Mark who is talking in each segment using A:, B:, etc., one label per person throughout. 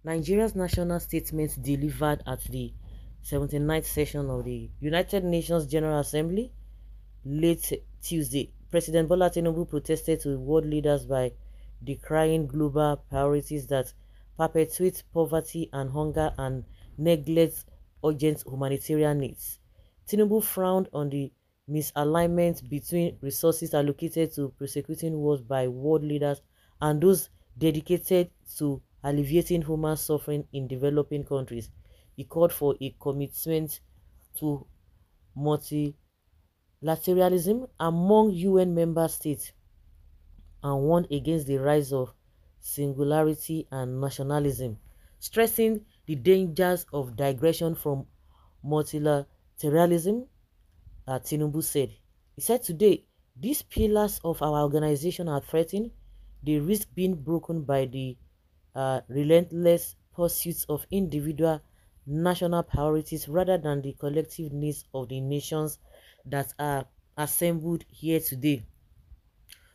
A: Nigeria's national statement delivered at the 79th session of the United Nations General Assembly late Tuesday. President Bola Tinubu protested to world leaders by decrying global priorities that perpetuate poverty and hunger and neglect urgent humanitarian needs. Tinubu frowned on the misalignment between resources allocated to prosecuting wars by world leaders and those dedicated to alleviating human suffering in developing countries. He called for a commitment to multilateralism among UN member states and warned against the rise of singularity and nationalism, stressing the dangers of digression from multilateralism. Tinubu said. He said today, these pillars of our organization are threatened. They risk being broken by the relentless pursuits of individual national priorities rather than the collective needs of the nations that are assembled here today.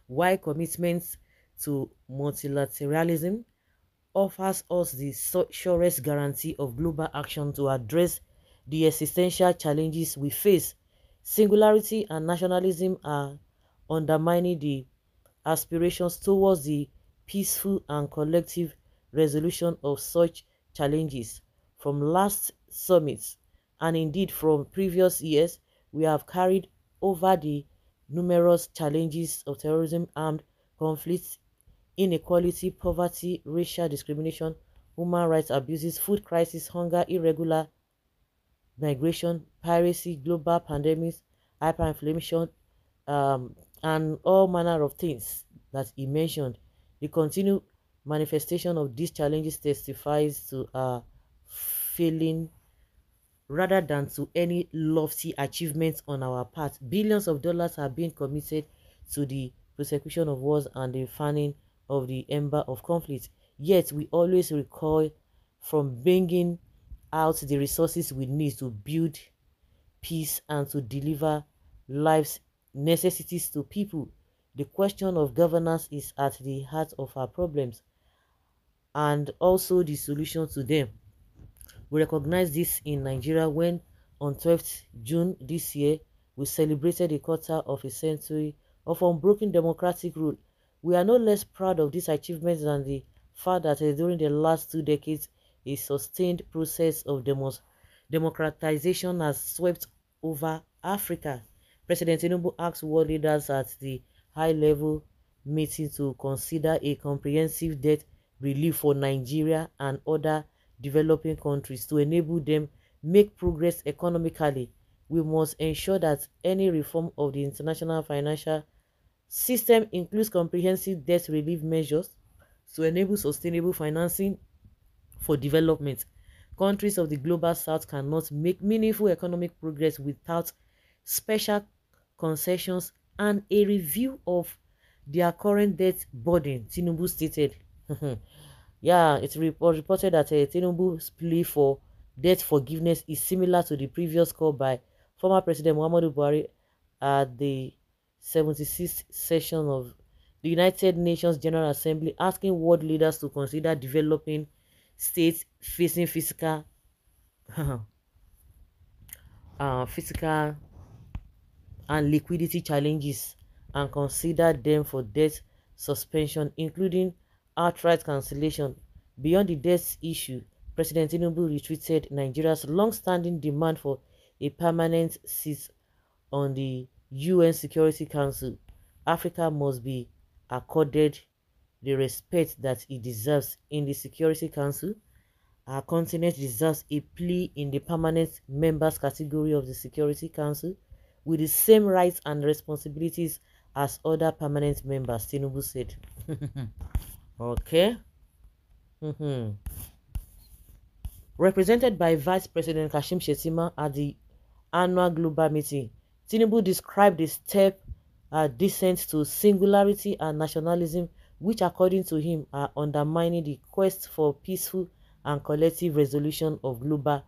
A: While commitments to multilateralism offers us the surest guarantee of global action to address the existential challenges we face, singularity and nationalism are undermining the aspirations towards the peaceful and collective resolution of such challenges. From last summits, and indeed from previous years, we have carried over the numerous challenges of terrorism, armed conflicts, inequality, poverty, racial discrimination, human rights abuses, food crisis, hunger, irregular migration, piracy, global pandemics, hyperinflation, and all manner of things that he mentioned. The continued manifestation of these challenges testifies to a failing rather than to any lofty achievements on our part. Billions of dollars are being committed to the prosecution of wars and the fanning of the ember of conflict. Yet we always recoil from bringing out the resources we need to build peace and to deliver life's necessities to people. The question of governance is at the heart of our problems and also the solution to them. We recognize this in Nigeria when on 12th June this year we celebrated a quarter of a century of unbroken democratic rule. We are no less proud of these achievements than the fact that during the last 2 decades a sustained process of democratization has swept over Africa. President Tinubu asked world leaders at the high-level meeting to consider a comprehensive debt relief for Nigeria and other developing countries to enable them make progress economically. We must ensure that any reform of the international financial system includes comprehensive debt relief measures to enable sustainable financing for development. Countries of the global south cannot make meaningful economic progress without special concessions and a review of their current debt burden, Tinubu stated. Yeah, it's reported that Tinubu's plea for debt forgiveness is similar to the previous call by former President Muhammadu Buhari at the 76th session of the United Nations General Assembly, asking world leaders to consider developing states facing physical and liquidity challenges and consider them for debt suspension, including outright cancellation. Beyond the debt issue, President Tinubu retweeted Nigeria's long-standing demand for a permanent seat on the UN Security Council. Africa must be accorded the respect that it deserves in the Security Council. Our continent deserves a plea in the permanent members category of the Security Council with the same rights and responsibilities as other permanent members, Tinubu said. Okay. Mhm. Represented by Vice President Kashim Shettima at the annual global meeting, Tinubu described the step descent to singularity and nationalism, which according to him are undermining the quest for peaceful and collective resolution of global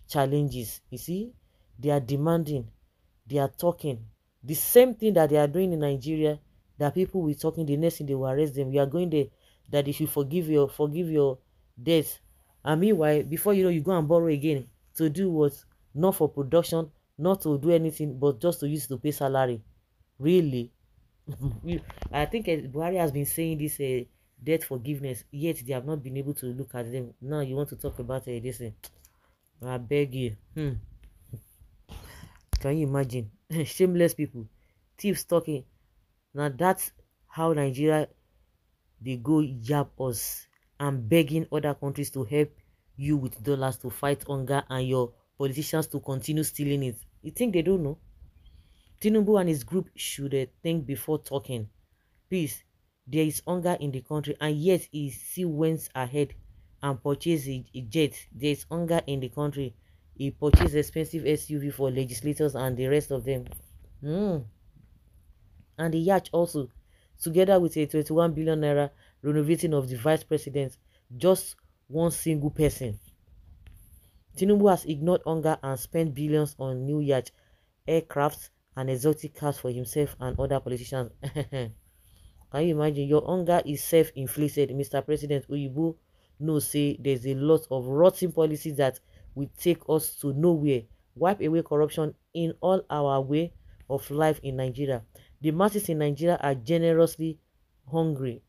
A: challenges. You see, they are demanding, they are talking the same thing that they are doing in Nigeria. That people will talking, the next thing they will arrest them. We are going there that they should forgive your debt And meanwhile, before you know, you go and borrow again to do what? Not for production, not to do anything, but just to use to pay salary. Really? I think Buhari has been saying this debt forgiveness, yet they have not been able to look at them. Now you want to talk about this? I beg you. Can you imagine? Shameless people, thieves talking. Now that's how Nigeria they go yab us and begging other countries to help you with dollars to fight hunger and your politicians to continue stealing it. You think they don't know? Tinubu and his group should think before talking. Please, there is hunger in the country and yet he still went ahead and purchased a jet. There is hunger in the country. He purchased expensive SUV for legislators and the rest of them. And the yacht also, together with a 21 billion naira renovating of the vice president, just one single person. Tinubu has ignored hunger and spent billions on new yacht, aircrafts, and exotic cars for himself and other politicians. Can you imagine? Your hunger is self-inflicted, Mr. President. Oyibo knows say there's a lot of rotten policies that will take us to nowhere, wipe away corruption in all our way of life in Nigeria. The masses in Nigeria are generously hungry,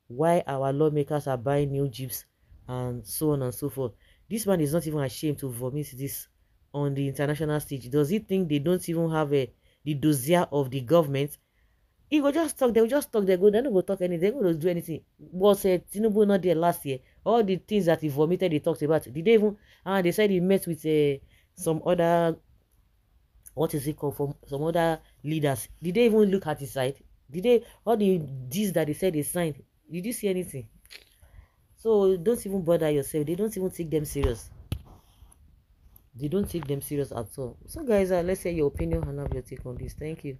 A: while our lawmakers are buying new jeeps and so on and so forth. This man is not even ashamed to vomit this on the international stage. Does he think they don't even have the dossier of the government? He go just talk, they will just talk, they don't go talk anything, they don't go do anything. Was Tinubu not there last year? All the things that he vomited, he talked about. Did they even, and they said he met with some other, what is it called, from some other leaders. Did they even look at his side? Did they, all the deals that they said they signed, did you see anything? So don't even bother yourself. They don't even take them serious. They don't take them serious at all. So guys, let's say your opinion and have your take on this. Thank you.